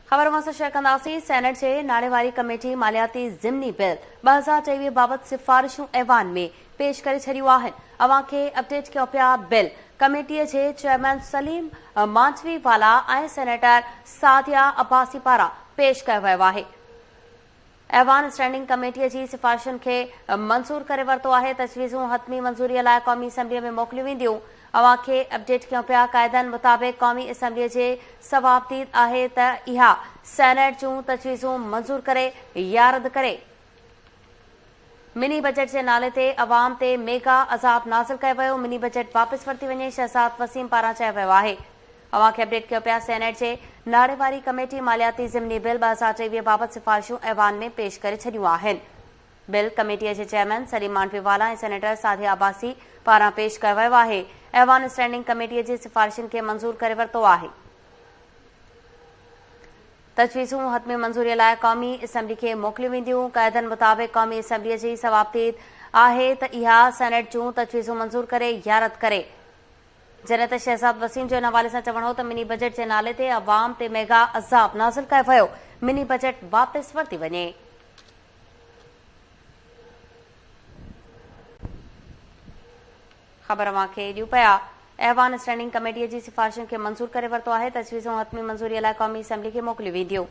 ख़बर मां शेयर कंदासीं। सेनेट जे नाड़ेवारी कमेटी मालियाती ज़िमनी बिल 2024 बाबति सिफ़ारिशूं ऐवान में पेश करे छॾियूं आहिनि। अवां खे अपडेट कयो पिया बिल कमेटीअ जे चेयरमैन सलीम मांझवीवाला ऐं सेनेटर सादिया अब्बासी पारां पेश कयो वियो आहे। ऐवान स्टैंडिंग कमेटीअ जी सिफ़ारिशुनि खे मंज़ूर करे वरितो आहे। तजवीज़ूं हतमी मंज़ूरीअ लाइ क़ौमी असैम्बलीअ में मोकिलियूं वेंदियूं। अवां खे अपडेट कयूं पिया क़ाइदनि मुताबिक़ क़ौमी असैम्बलीअ जे सवाबदीद आहे त इहा सेनेट जूं तजवीज़ूं मंज़ूर करे या रद्द करे। मिनी बजट जे नाले ते अवाम ते मेगा अज़ाब नाज़िल कयो वियो। मिनी बजट वापसि वरिती वञे, शहज़ाद वसीम पारां चयो वियो आहे। अवां खे अपडेट कयो पिया। सेनेट जे नाड़ेवारी कमेटी मालियाती ज़िमनी बिल 2023 बाबति सिफ़ारिशूं ऐवान में पेश करे छॾियूं आहिनि। बिल कमेटीअ जे चेयरमैन सलीम मांझवीवाला ऐं सेनेटर सादिया अब्बासी पारां पेश कयो वियो आहे। ऐवान स्टैंडिंग कमेटीअ जी सिफ़ारिशुनि खे मंज़ूर करे वरितो आहे। तजवीज़ूं हतमी मंज़ूरीअ लाइ क़ौमी असैम्बली खे मोकिलियूं वेंदियूं। क़ाइदनि मुताबिक़ क़ौमी असैम्बलीअ जी सवाबदीद आहे त इहा सेनेट जूं तजवीज़ूं मंज़ूर करे या रद्द करे। जॾहिं त शहज़ाद वसीम जो इन हवाले सां चवणो हो त मिनी बजट जे नाले ते अवाम ते मेगा अज़ाब नाज़िल कयो वियो। मिनी बजट वापसि वरिती वञे। ख़बर अवां खे ॾियूं पिया। ऐवान स्टैंडिंग कमेटीअ जी सिफ़ारिशुनि खे मंज़ूर करे वरितो आहे। तजवीज़ूं हतमी मंज़ूरीअ लाइ क़ौमी असैम्बली खे मोकिलियूं वेंदियूं।